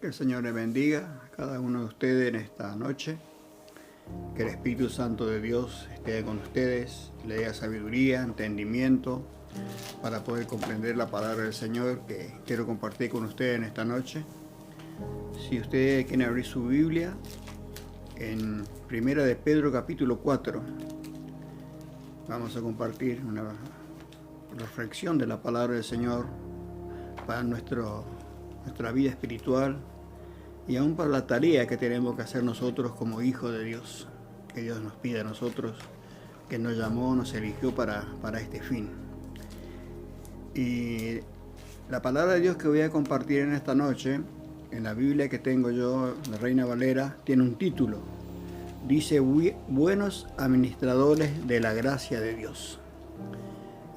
Que el Señor les bendiga a cada uno de ustedes en esta noche. Que el Espíritu Santo de Dios esté con ustedes, le dé sabiduría, entendimiento para poder comprender la palabra del Señor que quiero compartir con ustedes en esta noche. Si ustedes quieren abrir su Biblia en Primera de Pedro capítulo 4, vamos a compartir una reflexión de la palabra del Señor para nuestra vida espiritual y aún para la tarea que tenemos que hacer nosotros como hijos de Dios, que Dios nos pide a nosotros, que nos llamó, nos eligió para este fin. Y la palabra de Dios que voy a compartir en esta noche, en la Biblia que tengo yo, la Reina Valera, tiene un título. Dice: buenos administradores de la gracia de Dios.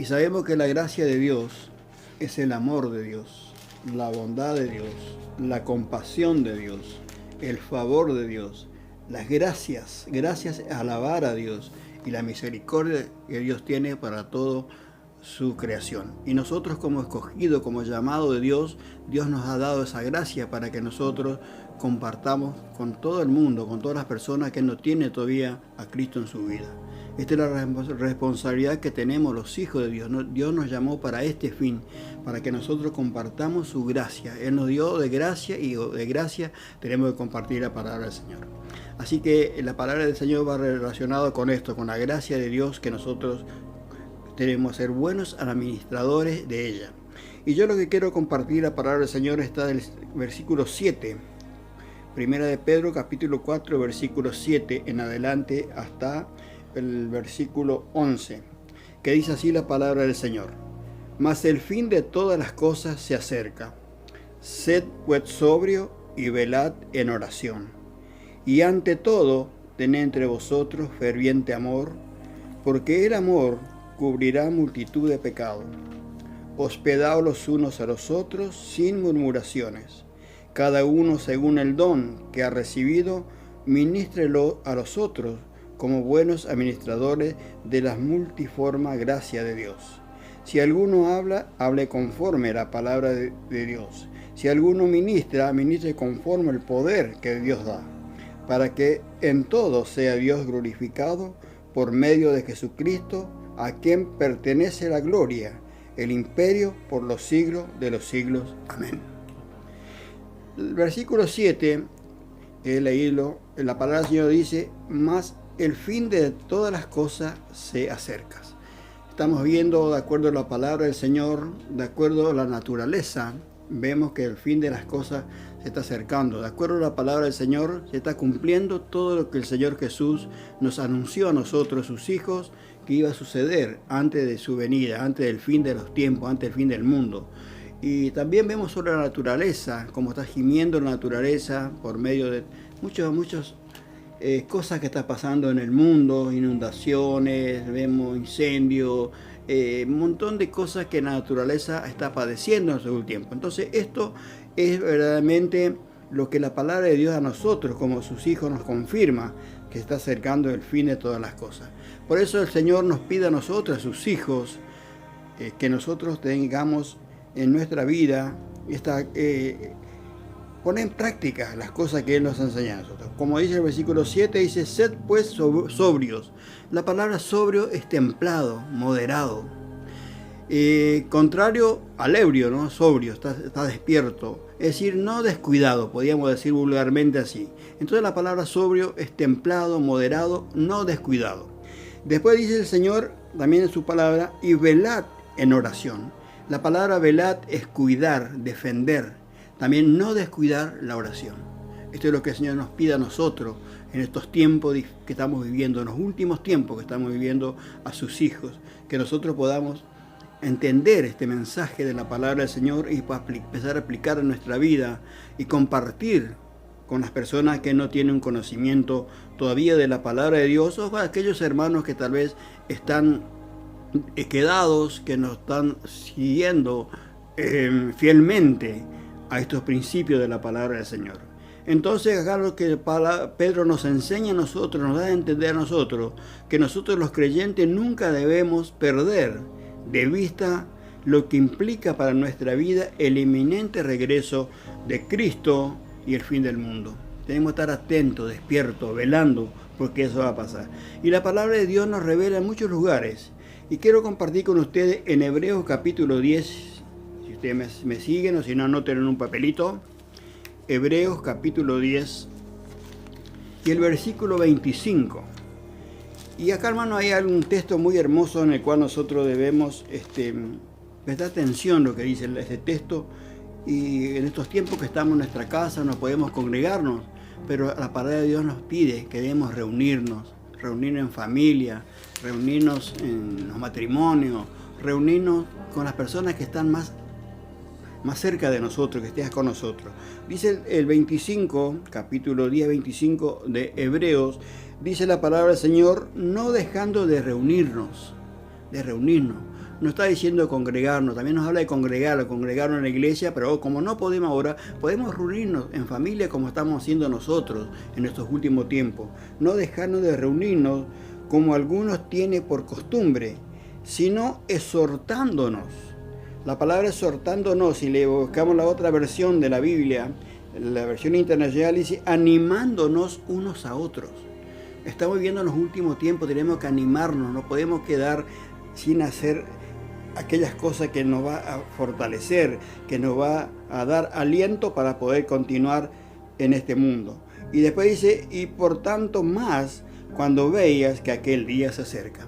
Y sabemos que la gracia de Dios es el amor de Dios, la bondad de Dios, la compasión de Dios, el favor de Dios, las gracias a alabar a Dios y la misericordia que Dios tiene para todo su creación. Y nosotros como escogidos, como llamado de Dios, Dios nos ha dado esa gracia para que nosotros compartamos con todo el mundo, con todas las personas que no tienen todavía a Cristo en su vida. Esta es la responsabilidad que tenemos los hijos de Dios. Dios nos llamó para este fin, para que nosotros compartamos su gracia. Él nos dio de gracia y de gracia tenemos que compartir la palabra del Señor. Así que la palabra del Señor va relacionada con esto, con la gracia de Dios, que nosotros tenemos que ser buenos administradores de ella. Y yo lo que quiero compartir, la palabra del Señor está del versículo 7. Primera de Pedro capítulo 4, versículo 7 en adelante hasta el versículo 11, que dice así la palabra del Señor: mas el fin de todas las cosas se acerca. Sed pues sobrio y velad en oración. Y ante todo, tened entre vosotros ferviente amor, porque el amor cubrirá multitud de pecados. Hospedaos los unos a los otros sin murmuraciones. Cada uno según el don que ha recibido, ministrelo a los otros como buenos administradores de la multiforme gracia de Dios. Si alguno habla, hable conforme a la palabra de Dios. Si alguno ministra, ministre conforme al poder que Dios da, para que en todo sea Dios glorificado por medio de Jesucristo, a quien pertenece la gloria, el imperio por los siglos de los siglos. Amén. El versículo 7, que he leído, la palabra del Señor dice: más el fin de todas las cosas se acerca. Estamos viendo, de acuerdo a la palabra del Señor, de acuerdo a la naturaleza, vemos que el fin de las cosas se está acercando. De acuerdo a la palabra del Señor, se está cumpliendo todo lo que el Señor Jesús nos anunció a nosotros, sus hijos, que iba a suceder antes de su venida, antes del fin de los tiempos, antes del fin del mundo. Y también vemos sobre la naturaleza, cómo está gimiendo la naturaleza por medio de muchas cosas que están pasando en el mundo, inundaciones, vemos incendios, un montón de cosas que la naturaleza está padeciendo en su tiempo. Entonces esto es verdaderamente lo que la palabra de Dios a nosotros como sus hijos nos confirma, que está acercando el fin de todas las cosas. Por eso el Señor nos pide a nosotros, a sus hijos, que nosotros tengamos en nuestra vida poner en práctica las cosas que Él nos enseña a nosotros. Como dice el versículo 7, dice: sed pues sobrios. La palabra sobrio es templado, moderado. Contrario al ebrio, ¿no? Sobrio, está despierto. Es decir, no descuidado, podríamos decir vulgarmente así. Entonces la palabra sobrio es templado, moderado, no descuidado. Después dice el Señor también en su palabra: y velad en oración. La palabra velad es cuidar, defender. También no descuidar la oración. Esto es lo que el Señor nos pide a nosotros en estos tiempos que estamos viviendo, en los últimos tiempos que estamos viviendo, a sus hijos, que nosotros podamos entender este mensaje de la palabra del Señor y empezar a aplicar en nuestra vida y compartir con las personas que no tienen conocimiento todavía de la palabra de Dios, o con aquellos hermanos que tal vez están quedados, que nos están siguiendo fielmente a estos principios de la palabra del Señor. Entonces, acá lo que Pedro nos enseña a nosotros, nos da a entender a nosotros, que nosotros los creyentes nunca debemos perder de vista lo que implica para nuestra vida el inminente regreso de Cristo y el fin del mundo. Tenemos que estar atentos, despiertos, velando, porque eso va a pasar. Y la palabra de Dios nos revela en muchos lugares. Y quiero compartir con ustedes en Hebreos capítulo 10, si ustedes me siguen o si no, anoten en un papelito. Hebreos capítulo 10 y el versículo 25. Y acá, hermano, hay algún texto muy hermoso en el cual nosotros debemos prestar atención a lo que dice este texto. Y en estos tiempos que estamos en nuestra casa no podemos congregarnos, pero la palabra de Dios nos pide que debemos reunirnos en familia, reunirnos en los matrimonios, reunirnos con las personas que están más cerca de nosotros, que estén con nosotros. Dice el 25, capítulo 10, 25 de Hebreos, dice la palabra del Señor, no dejando de reunirnos. No está diciendo congregarnos, también nos habla de congregarnos en la iglesia, pero como no podemos ahora, podemos reunirnos en familia como estamos haciendo nosotros en estos últimos tiempos. No dejarnos de reunirnos como algunos tienen por costumbre, sino exhortándonos. La palabra exhortándonos, si le buscamos la otra versión de la Biblia, la versión internacional dice animándonos unos a otros. Estamos viviendo en los últimos tiempos, tenemos que animarnos, no podemos quedar sin hacer aquellas cosas que nos va a fortalecer, que nos va a dar aliento para poder continuar en este mundo. Y después dice, y por tanto más cuando veas que aquel día se acerca.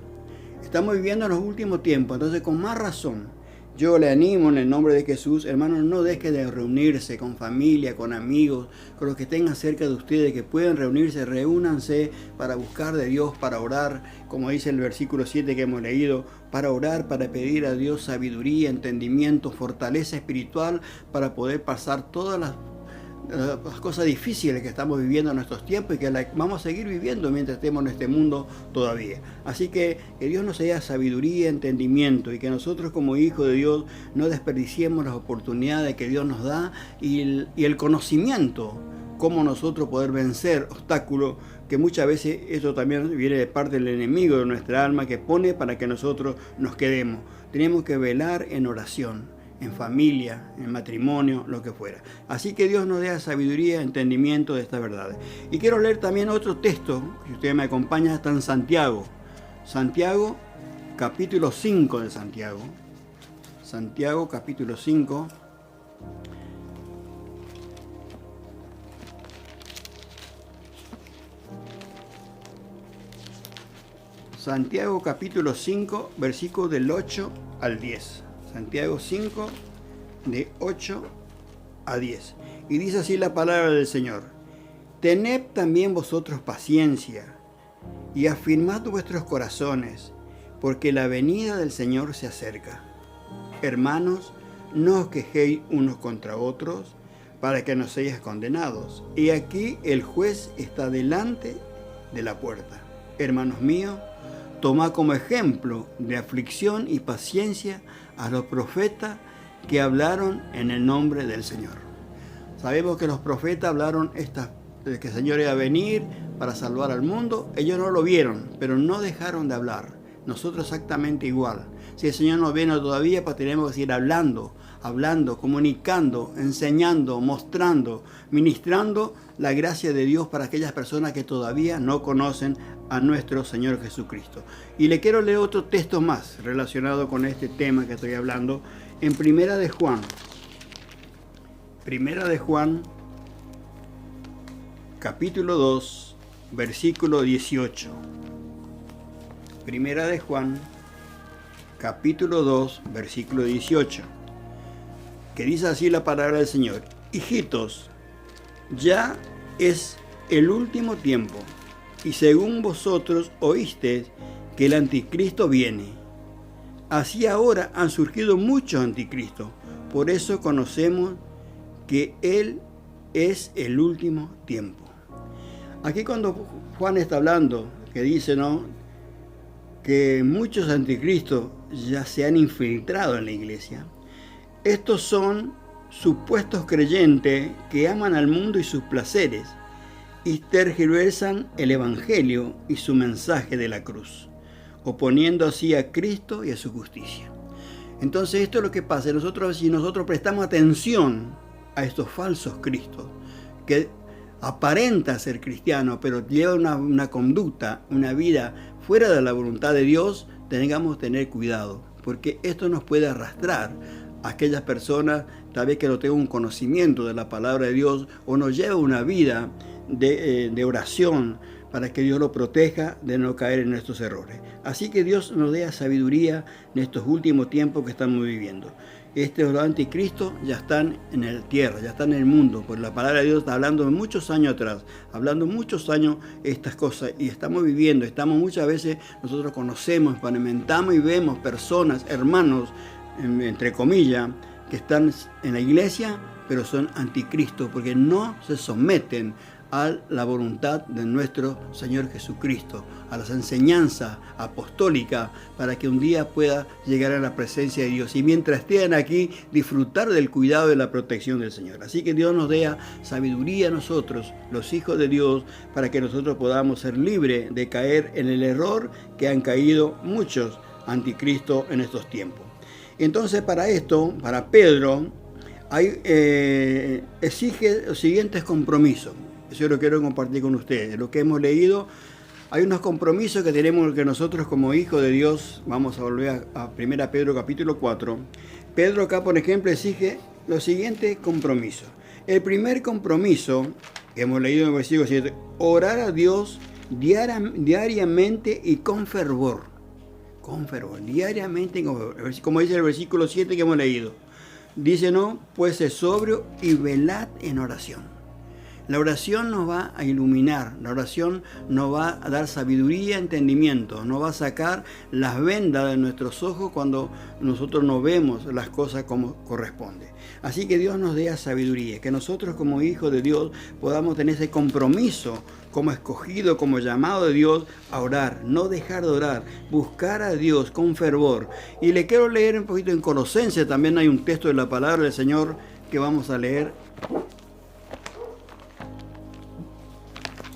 Estamos viviendo en los últimos tiempos, entonces con más razón, yo le animo en el nombre de Jesús, hermanos, no deje de reunirse con familia, con amigos, con los que tengan cerca de ustedes, que pueden reunirse, reúnanse para buscar de Dios, para orar, como dice el versículo 7 que hemos leído, para orar, para pedir a Dios sabiduría, entendimiento, fortaleza espiritual, para poder pasar todas las cosas difíciles que estamos viviendo en nuestros tiempos y que vamos a seguir viviendo mientras estemos en este mundo todavía. Así que Dios nos dé sabiduría, entendimiento y que nosotros como hijos de Dios no desperdiciemos las oportunidades que Dios nos da y el conocimiento, cómo nosotros poder vencer obstáculos, que muchas veces eso también viene de parte del enemigo de nuestra alma que pone para que nosotros nos quedemos. Tenemos que velar en oración, en familia, en matrimonio, lo que fuera. Así que Dios nos dé sabiduría, entendimiento de estas verdades. Y quiero leer también otro texto, si usted me acompaña, está en Santiago. Santiago, capítulo 5 de Santiago. Santiago, capítulo 5. Santiago, capítulo 5, versículos del 8 al 10. Santiago 5, de 8 a 10. Y dice así la palabra del Señor. Tened también vosotros paciencia y afirmad vuestros corazones, porque la venida del Señor se acerca. Hermanos, no os quejéis unos contra otros, para que no seáis condenados. Y aquí el juez está delante de la puerta. Hermanos míos, tomad como ejemplo de aflicción y paciencia a los profetas que hablaron en el nombre del Señor. Sabemos que los profetas hablaron de que el Señor iba a venir para salvar al mundo. Ellos no lo vieron, pero no dejaron de hablar. Nosotros exactamente igual. Si el Señor no viene todavía, pues tenemos que seguir hablando, comunicando, enseñando, mostrando, ministrando la gracia de Dios para aquellas personas que todavía no conocen a nuestro Señor Jesucristo. Y le quiero leer otro texto más relacionado con este tema que estoy hablando en Primera de Juan. Primera de Juan, capítulo 2, versículo 18. Primera de Juan, capítulo 2, versículo 18. Que dice así la palabra del Señor. Hijitos, ya es el último tiempo, y según vosotros oísteis que el anticristo viene. Así ahora han surgido muchos anticristos, por eso conocemos que Él es el último tiempo. Aquí cuando Juan está hablando, que dice, ¿no?, que muchos anticristos ya se han infiltrado en la iglesia. Estos son supuestos creyentes que aman al mundo y sus placeres y tergiversan el Evangelio y su mensaje de la cruz, oponiendo así a Cristo y a su justicia. Entonces esto es lo que pasa. Si nosotros prestamos atención a estos falsos cristos que aparenta ser cristiano, pero lleva una conducta, una vida fuera de la voluntad de Dios, tengamos que tener cuidado, porque esto nos puede arrastrar a aquellas personas, tal vez que no tengan un conocimiento de la palabra de Dios, o nos lleva una vida de oración para que Dios lo proteja de no caer en estos errores. Así que Dios nos dé sabiduría en estos últimos tiempos que estamos viviendo. Los anticristos ya están en la tierra, ya están en el mundo, porque la palabra de Dios está hablando de muchos años atrás, hablando muchos años estas cosas, y estamos viviendo, muchas veces nosotros conocemos, experimentamos y vemos personas, hermanos, entre comillas, que están en la iglesia, pero son anticristos, porque no se someten a la voluntad de nuestro Señor Jesucristo, a las enseñanzas apostólicas, para que un día pueda llegar a la presencia de Dios y mientras estén aquí disfrutar del cuidado y de la protección del Señor. Así que Dios nos dé sabiduría a nosotros, los hijos de Dios, para que nosotros podamos ser libres de caer en el error que han caído muchos anticristos en estos tiempos. Entonces, para esto, para Pedro, exige los siguientes compromisos. Eso lo quiero compartir con ustedes. Lo que hemos leído, hay unos compromisos que tenemos que nosotros como hijos de Dios. Vamos a volver a 1 Pedro capítulo 4. Pedro acá, por ejemplo, exige los siguientes compromisos. El primer compromiso que hemos leído en el versículo 7, orar a Dios diariamente y con fervor. Con fervor, diariamente y con fervor. Como dice el versículo 7 que hemos leído. Dice, no, pues sé sobrio y velad en oración. La oración nos va a iluminar, la oración nos va a dar sabiduría, entendimiento, nos va a sacar las vendas de nuestros ojos cuando nosotros no vemos las cosas como corresponde. Así que Dios nos dé sabiduría, que nosotros como hijos de Dios podamos tener ese compromiso como escogido, como llamado de Dios a orar, no dejar de orar, buscar a Dios con fervor. Y le quiero leer un poquito en Colosenses, también hay un texto de la palabra del Señor que vamos a leer.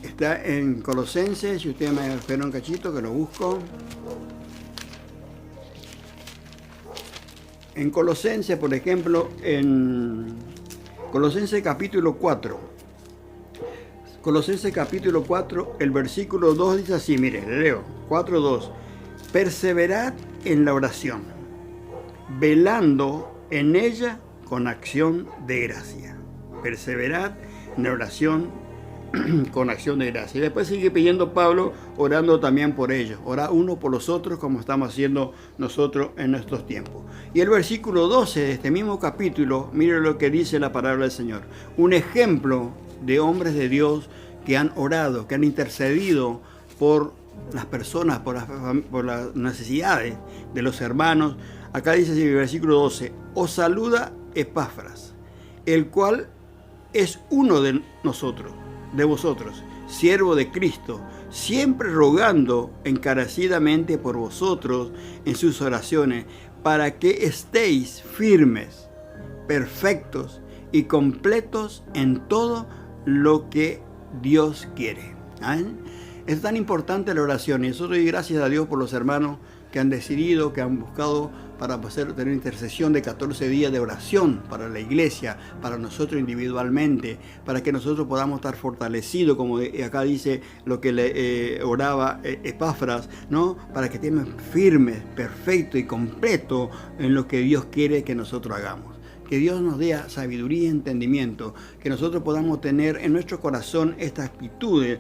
Está en Colosenses, si ustedes me esperan un cachito que lo busco. En Colosenses, por ejemplo, en Colosenses capítulo 4. Colosenses capítulo 4, el versículo 2 dice así, mire, le leo, 4:2. Perseverad en la oración, velando en ella con acción de gracia. Perseverad en la oración con acción de gracia. Y después sigue pidiendo Pablo, orando también por ellos. Ora uno por los otros, como estamos haciendo nosotros en nuestros tiempos. Y el versículo 12 de este mismo capítulo, mire lo que dice la palabra del Señor. Un ejemplo de hombres de Dios que han orado, que han intercedido por las personas, por las necesidades de los hermanos. Acá dice en el versículo 12, os saluda Epafras, el cual es uno de nosotros, de vosotros, siervo de Cristo, siempre rogando encarecidamente por vosotros en sus oraciones, para que estéis firmes, perfectos y completos en todo lo que Dios quiere. ¿Amén? Es tan importante la oración y nosotros doy gracias a Dios por los hermanos que han decidido, que han buscado para tener intercesión de 14 días de oración para la iglesia, para nosotros individualmente, para que nosotros podamos estar fortalecidos, como acá dice lo que le oraba Epafras, ¿no? Para que estemos firmes, perfectos y completos en lo que Dios quiere que nosotros hagamos. Que Dios nos dé sabiduría y entendimiento, que nosotros podamos tener en nuestro corazón estas actitudes,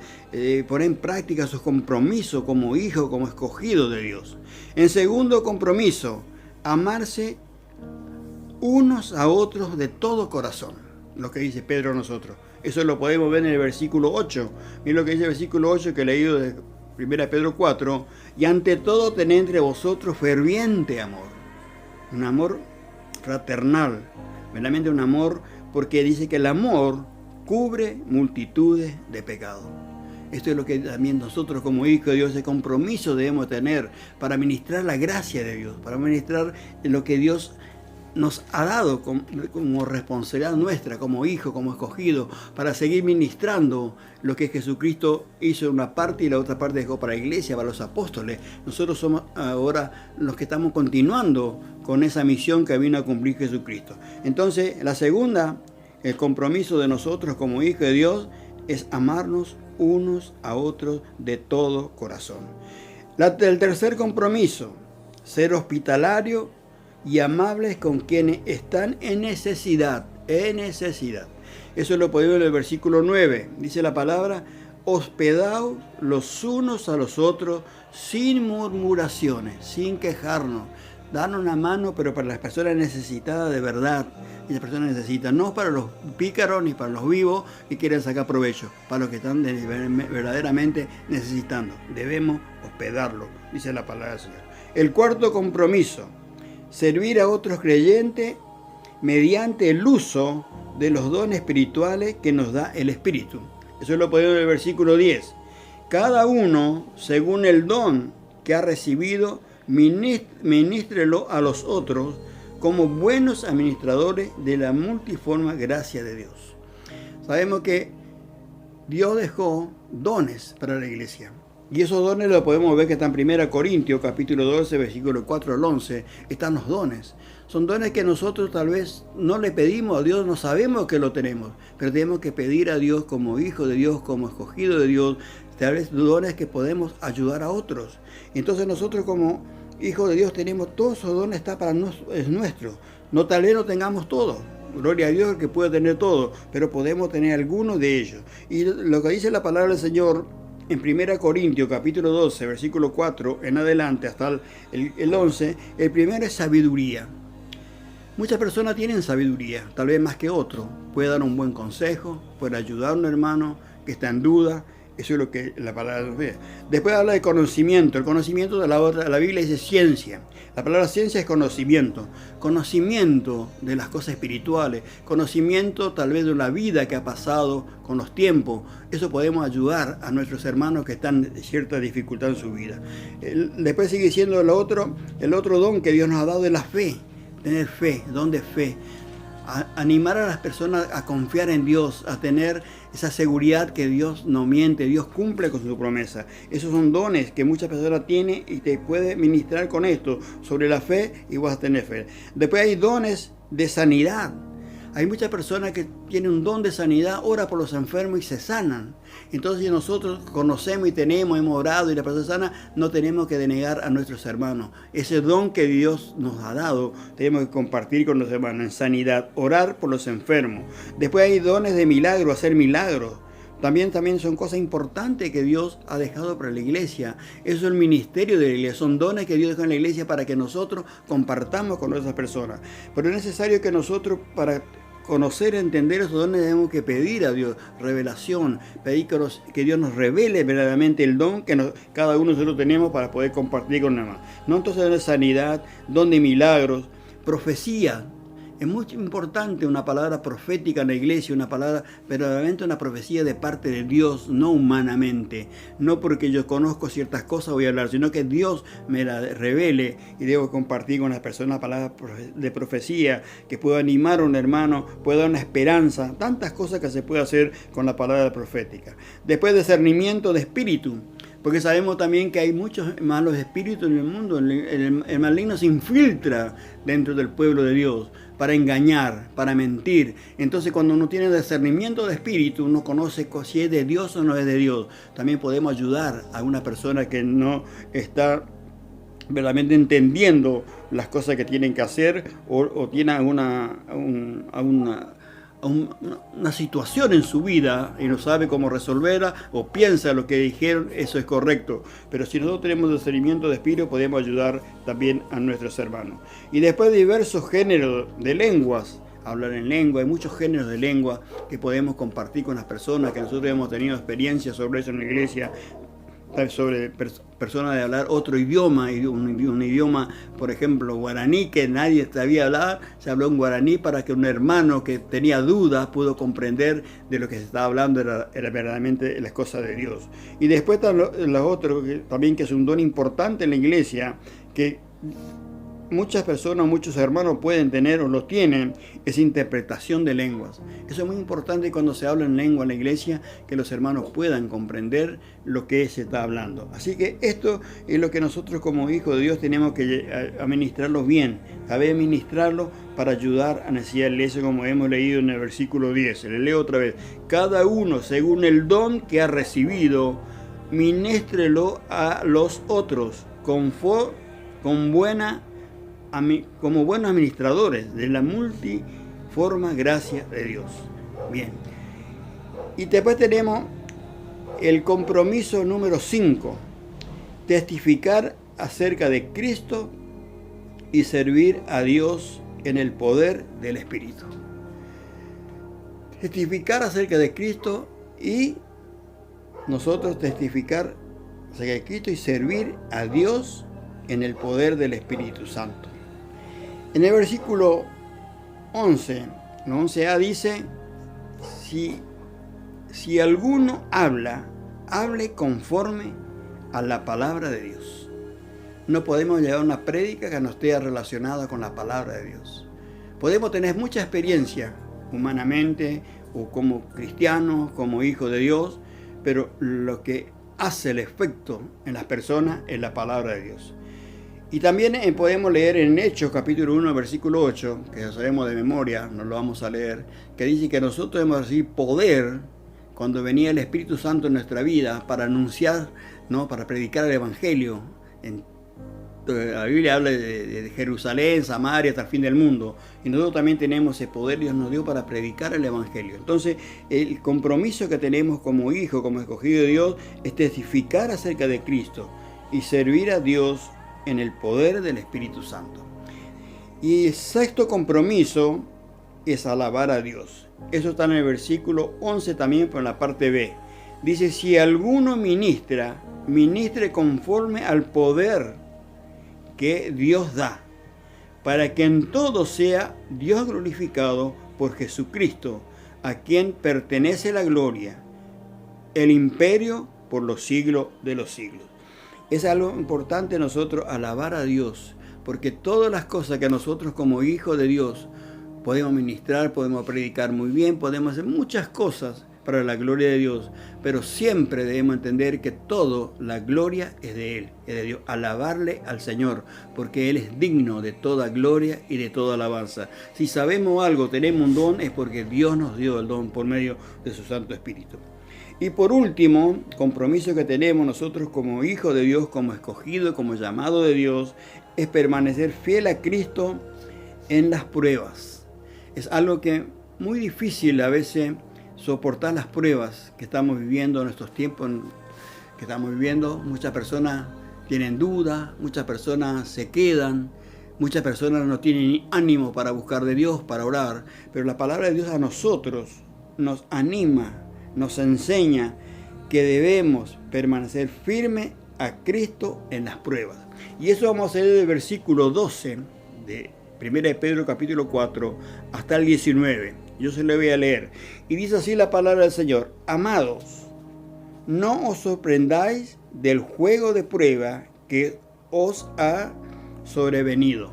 poner en práctica sus compromisos como hijos, como escogidos de Dios. En segundo compromiso, amarse unos a otros de todo corazón, lo que dice Pedro a nosotros. Eso lo podemos ver en el versículo 8. Miren lo que dice el versículo 8 que he leído de 1 Pedro 4. Y ante todo tened entre vosotros ferviente amor. Un amor fraternal, verdaderamente un amor, porque dice que el amor cubre multitudes de pecados. Esto es lo que también nosotros como hijos de Dios, ese compromiso debemos tener para ministrar la gracia de Dios, para ministrar lo que Dios nos ha dado como responsabilidad nuestra, como hijos, como escogidos, para seguir ministrando lo que Jesucristo hizo en una parte y la otra parte dejó para la iglesia, para los apóstoles. Nosotros somos ahora los que estamos continuando con esa misión que vino a cumplir Jesucristo. Entonces, la segunda El compromiso de nosotros como hijos de Dios es amarnos unos a otros de todo corazón. El tercer compromiso, ser hospitalario y amables con quienes están en necesidad. Eso lo podemos ver en el versículo 9. Dice la palabra: hospedaos los unos a los otros sin murmuraciones, sin quejarnos. Dan una mano, pero para las personas necesitadas de verdad. Y las personas necesitan, no para los pícaros ni para los vivos que quieren sacar provecho, para los que están verdaderamente necesitando. Debemos hospedarlo, dice la palabra del Señor. El cuarto compromiso: servir a otros creyentes mediante el uso de los dones espirituales que nos da el Espíritu. Eso lo podemos ver en el versículo 10. Cada uno, según el don que ha recibido, ministrelo a los otros como buenos administradores de la multiforme gracia de Dios. Sabemos que Dios dejó dones para la iglesia. Y esos dones los podemos ver que están en 1 Corintios, capítulo 12, versículo 4 al 11. Están los dones. Son dones que nosotros tal vez no le pedimos a Dios, no sabemos que lo tenemos. Pero tenemos que pedir a Dios como hijo de Dios, como escogido de Dios. Tal vez dones que podemos ayudar a otros. Entonces nosotros como hijos de Dios tenemos todos esos dones, está para nosotros, es nuestro. No tal vez no tengamos todo. Gloria a Dios que puede tener todo, pero podemos tener algunos de ellos. Y lo que dice la palabra del Señor en 1 Corintios capítulo 12, versículo 4 en adelante hasta el 11, el primero es sabiduría. Muchas personas tienen sabiduría, tal vez más que otro. Puede dar un buen consejo, puede ayudar a un hermano que está en duda. Eso es lo que la palabra nos ve. Después habla de conocimiento. El conocimiento de la Biblia dice ciencia. La palabra ciencia es conocimiento. Conocimiento de las cosas espirituales. Conocimiento tal vez de una vida que ha pasado con los tiempos. Eso podemos ayudar a nuestros hermanos que están en cierta dificultad en su vida. Después sigue diciendo el otro don que Dios nos ha dado es la fe. Tener fe, don de fe. Animar a las personas a confiar en Dios, a tener esa seguridad que Dios no miente, Dios cumple con su promesa. Esos son dones que muchas personas tienen y te puede ministrar con esto sobre la fe y vas a tener fe. Después hay dones de sanidad. Hay muchas personas que tienen un don de sanidad, ora por los enfermos y se sanan. Entonces si nosotros conocemos y hemos orado y la persona sana, no tenemos que denegar a nuestros hermanos. Ese don que Dios nos ha dado, tenemos que compartir con los hermanos en sanidad, orar por los enfermos. Después hay dones de milagro, hacer milagros. También son cosas importantes que Dios ha dejado para la iglesia. Eso es el ministerio de la iglesia. Son dones que Dios dejó en la iglesia para que nosotros compartamos con otras personas. Pero es necesario que nosotros, para conocer, entender esos dones, tenemos que pedir a Dios revelación, pedir que Dios nos revele verdaderamente el don que cada uno de nosotros tenemos para poder compartir con los demás. No entonces de sanidad, don de milagros, profecía. Es muy importante una palabra profética en la iglesia, una palabra, verdaderamente una profecía de parte de Dios, no humanamente. No porque yo conozco ciertas cosas voy a hablar, sino que Dios me la revele y debo compartir con las personas palabras de profecía que pueda animar a un hermano, pueda dar una esperanza, tantas cosas que se puede hacer con la palabra profética. Después, discernimiento de espíritu. Porque sabemos también que hay muchos malos espíritus en el mundo. El maligno se infiltra dentro del pueblo de Dios para engañar, para mentir. Entonces cuando uno tiene discernimiento de espíritu, uno conoce si es de Dios o no es de Dios. También podemos ayudar a una persona que no está verdaderamente entendiendo las cosas que tienen que hacer o tiene una situación en su vida y no sabe cómo resolverla o piensa lo que dijeron, eso es correcto. Pero si nosotros tenemos discernimiento de espíritu, podemos ayudar también a nuestros hermanos. Y después diversos géneros de lenguas, hablar en lengua, hay muchos géneros de lengua que podemos compartir con las personas, que nosotros hemos tenido experiencia sobre eso en la iglesia, sobre personas de hablar otro idioma, un idioma, por ejemplo, guaraní, que nadie sabía hablar, se habló en guaraní para que un hermano que tenía dudas pudo comprender de lo que se estaba hablando, era verdaderamente las cosas de Dios. Y después está lo otro, también que es un don importante en la iglesia, que muchas personas, muchos hermanos pueden tener o lo tienen, es interpretación de lenguas. Eso es muy importante cuando se habla en lengua en la iglesia, que los hermanos puedan comprender lo que se está hablando. Así que esto es lo que nosotros como hijos de Dios tenemos que administrarlo bien, saber administrarlo para ayudar a necesidad de la iglesia, como hemos leído en el versículo 10. Le leo otra vez. Cada uno según el don que ha recibido, ministrelo a los otros como buenos administradores de la multiforme gracia de Dios. Bien. Y después tenemos el compromiso número 5. Testificar acerca de Cristo y servir a Dios en el poder del Espíritu. Testificar acerca de Cristo y nosotros testificar acerca de Cristo y servir a Dios en el poder del Espíritu Santo. En el versículo 11, 11a dice, si alguno hable conforme a la palabra de Dios. No podemos llevar una prédica que no esté relacionada con la palabra de Dios. Podemos tener mucha experiencia humanamente o como cristianos, como hijos de Dios, pero lo que hace el efecto en las personas es la palabra de Dios. Y también podemos leer en Hechos capítulo 1, versículo 8, que ya sabemos de memoria, no lo vamos a leer, que dice que nosotros hemos recibido poder cuando venía el Espíritu Santo en nuestra vida para anunciar, ¿no? Para predicar el Evangelio. La Biblia habla de Jerusalén, Samaria, hasta el fin del mundo. Y nosotros también tenemos ese poder, Dios nos dio para predicar el Evangelio. Entonces, el compromiso que tenemos como hijos, como escogido de Dios, es testificar acerca de Cristo y servir a Dios en el poder del Espíritu Santo. Y el sexto compromiso es alabar a Dios. Eso está en el versículo 11 también, por la parte B. Dice, si alguno ministre conforme al poder que Dios da, para que en todo sea Dios glorificado por Jesucristo, a quien pertenece la gloria, el imperio por los siglos de los siglos. Es algo importante nosotros alabar a Dios, porque todas las cosas que nosotros como hijos de Dios podemos ministrar, podemos predicar muy bien, podemos hacer muchas cosas para la gloria de Dios, pero siempre debemos entender que todo, la gloria es de Él, es de Dios. Alabarle al Señor, porque Él es digno de toda gloria y de toda alabanza. Si sabemos algo, tenemos un don, es porque Dios nos dio el don por medio de su Santo Espíritu. Y por último, compromiso que tenemos nosotros como hijos de Dios, como escogidos, como llamados de Dios, es permanecer fiel a Cristo en las pruebas. Es algo que muy difícil a veces soportar las pruebas que estamos viviendo en estos tiempos que estamos viviendo. Muchas personas tienen dudas, muchas personas se quedan, muchas personas no tienen ánimo para buscar de Dios, para orar, pero la palabra de Dios a nosotros nos anima, nos enseña que debemos permanecer firmes a Cristo en las pruebas. Y eso vamos a leer del versículo 12 de 1 de Pedro capítulo 4 hasta el 19. Yo se lo voy a leer. Y dice así la palabra del Señor. Amados, no os sorprendáis del juego de prueba que os ha sobrevenido,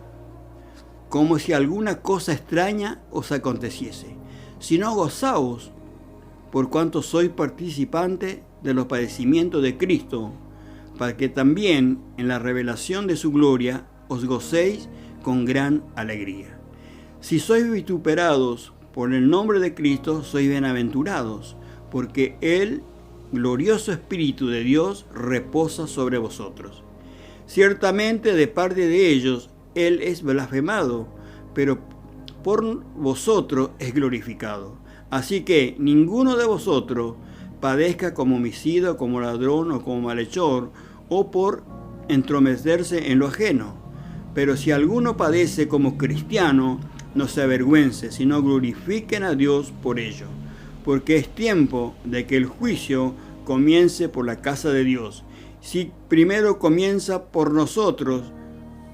como si alguna cosa extraña os aconteciese, sino gozaos por cuanto sois participantes de los padecimientos de Cristo, para que también en la revelación de su gloria os gocéis con gran alegría. Si sois vituperados por el nombre de Cristo, sois bienaventurados, porque el glorioso Espíritu de Dios reposa sobre vosotros. Ciertamente de parte de ellos Él es blasfemado, pero por vosotros es glorificado. Así que ninguno de vosotros padezca como homicida, como ladrón o como malhechor, o por entrometerse en lo ajeno. Pero si alguno padece como cristiano, no se avergüence, sino glorifiquen a Dios por ello. Porque es tiempo de que el juicio comience por la casa de Dios. Si primero comienza por nosotros,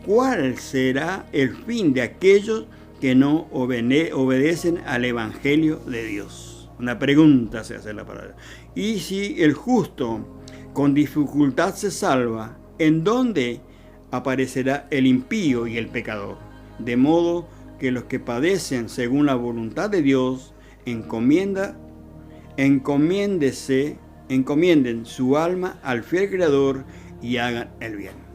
¿cuál será el fin de aquellos que no obedecen al Evangelio de Dios? Una pregunta se hace la palabra. Y si el justo con dificultad se salva, ¿en dónde aparecerá el impío y el pecador. De modo que los que padecen según la voluntad de Dios, encomienden su alma al fiel Creador y hagan el bien.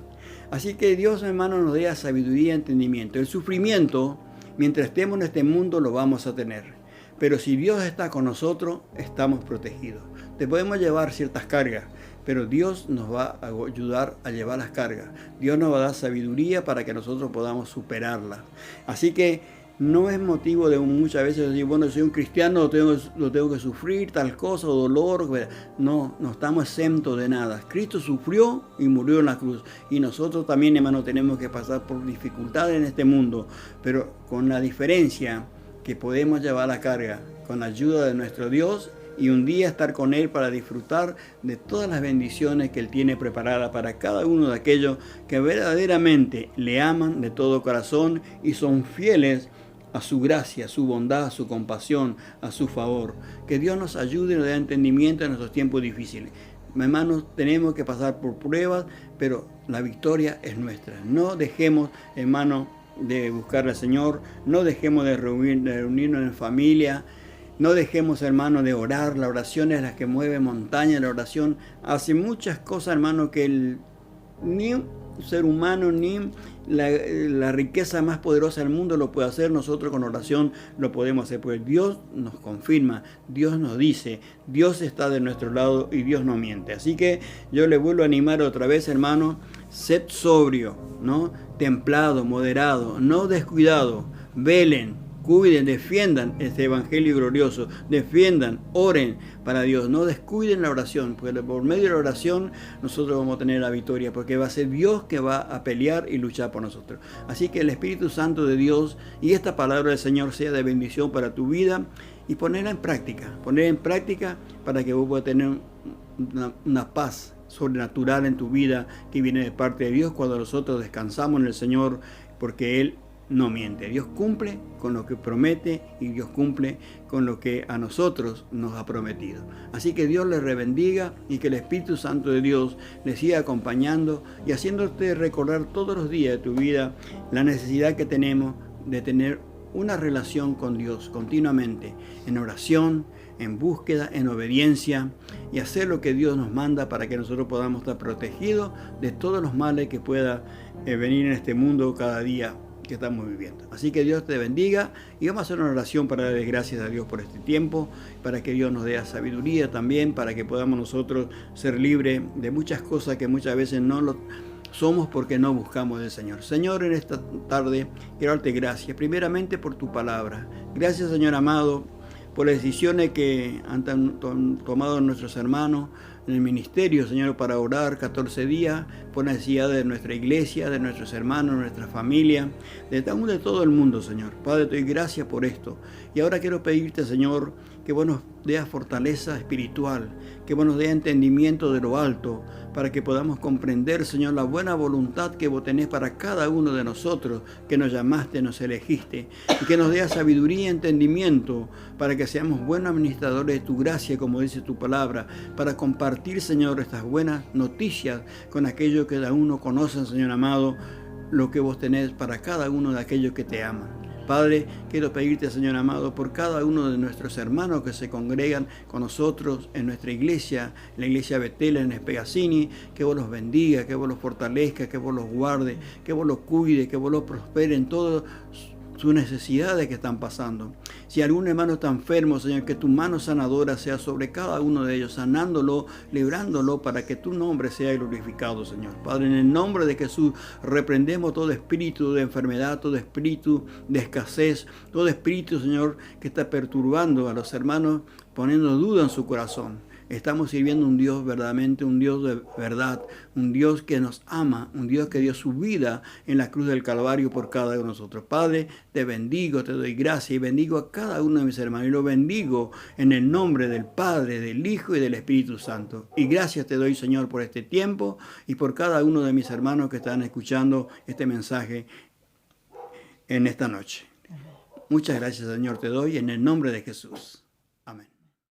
Así que Dios, hermano, nos dé sabiduría y entendimiento. El sufrimiento, mientras estemos en este mundo, lo vamos a tener. Pero si Dios está con nosotros, estamos protegidos. Te podemos llevar ciertas cargas, pero Dios nos va a ayudar a llevar las cargas. Dios nos va a dar sabiduría para que nosotros podamos superarlas. Así que no es motivo de muchas veces decir, bueno, soy un cristiano, lo tengo que sufrir, tal cosa, o dolor. No estamos exentos de nada. Cristo sufrió y murió en la cruz. Y nosotros también, hermano, tenemos que pasar por dificultades en este mundo, pero con la diferencia que podemos llevar la carga con la ayuda de nuestro Dios y un día estar con Él para disfrutar de todas las bendiciones que Él tiene preparadas para cada uno de aquellos que verdaderamente le aman de todo corazón y son fieles a su gracia, a su bondad, a su compasión, a su favor. Que Dios nos ayude y nos dé entendimiento en nuestros tiempos difíciles. Hermanos, tenemos que pasar por pruebas, pero la victoria es nuestra. No dejemos, hermanos, de buscar al Señor, no dejemos de reunirnos en familia, no dejemos, hermanos, de orar. La oración es la que mueve montañas, la oración hace muchas cosas, hermanos, que ni un ser humano, ni la riqueza más poderosa del mundo lo puede hacer. Nosotros con oración lo podemos hacer, porque Dios nos confirma, Dios nos dice, Dios está de nuestro lado y Dios no miente. Así que yo le vuelvo a animar otra vez, hermano, sed sobrio, ¿no? Templado, moderado, no descuidado, velen, cuiden, defiendan este evangelio glorioso, defiendan, oren para Dios, no descuiden la oración, porque por medio de la oración nosotros vamos a tener la victoria, porque va a ser Dios que va a pelear y luchar por nosotros. Así que el Espíritu Santo de Dios y esta palabra del Señor sea de bendición para tu vida y ponerla en práctica para que vos puedas tener una paz sobrenatural en tu vida que viene de parte de Dios cuando nosotros descansamos en el Señor, porque Él no miente. Dios cumple con lo que promete y Dios cumple con lo que a nosotros nos ha prometido. Así que Dios les bendiga y que el Espíritu Santo de Dios les siga acompañando y haciéndote recordar todos los días de tu vida la necesidad que tenemos de tener una relación con Dios continuamente, en oración, en búsqueda, en obediencia, y hacer lo que Dios nos manda para que nosotros podamos estar protegidos de todos los males que pueda venir en este mundo cada día que estamos viviendo. Así que Dios te bendiga y vamos a hacer una oración para darle gracias a Dios por este tiempo, para que Dios nos dé sabiduría también, para que podamos nosotros ser libres de muchas cosas que muchas veces no lo somos porque no buscamos del Señor. Señor, en esta tarde quiero darte gracias, primeramente por tu palabra. Gracias, Señor amado, por las decisiones que han tomado nuestros hermanos en el ministerio, Señor, para orar 14 días por la necesidad de nuestra iglesia, de nuestros hermanos, de nuestra familia, de todo el mundo, Señor. Padre, te doy gracias por esto. Y ahora quiero pedirte, Señor, que vos nos des fortaleza espiritual, que vos nos des entendimiento de lo alto, para que podamos comprender, Señor, la buena voluntad que vos tenés para cada uno de nosotros, que nos llamaste, nos elegiste, y que nos dé sabiduría y entendimiento, para que seamos buenos administradores de tu gracia, como dice tu palabra, para compartir, Señor, estas buenas noticias con aquellos que aún no conocen, Señor amado, lo que vos tenés para cada uno de aquellos que te aman. Padre, quiero pedirte, Señor amado, por cada uno de nuestros hermanos que se congregan con nosotros en nuestra iglesia, en la iglesia Betel, en Espegasini, que vos los bendiga, que vos los fortalezca, que vos los guarde, que vos los cuide, que vos los prospere en todas sus necesidades que están pasando. Si algún hermano está enfermo, Señor, que tu mano sanadora sea sobre cada uno de ellos, sanándolo, librándolo, para que tu nombre sea glorificado, Señor. Padre, en el nombre de Jesús, reprendemos todo espíritu de enfermedad, todo espíritu de escasez, todo espíritu, Señor, que está perturbando a los hermanos, poniendo duda en su corazón. Estamos sirviendo un Dios verdaderamente, un Dios de verdad, un Dios que nos ama, un Dios que dio su vida en la cruz del Calvario por cada uno de nosotros. Padre, te bendigo, te doy gracia y bendigo a cada uno de mis hermanos. Y lo bendigo en el nombre del Padre, del Hijo y del Espíritu Santo. Y gracias te doy, Señor, por este tiempo y por cada uno de mis hermanos que están escuchando este mensaje en esta noche. Muchas gracias, Señor, te doy en el nombre de Jesús.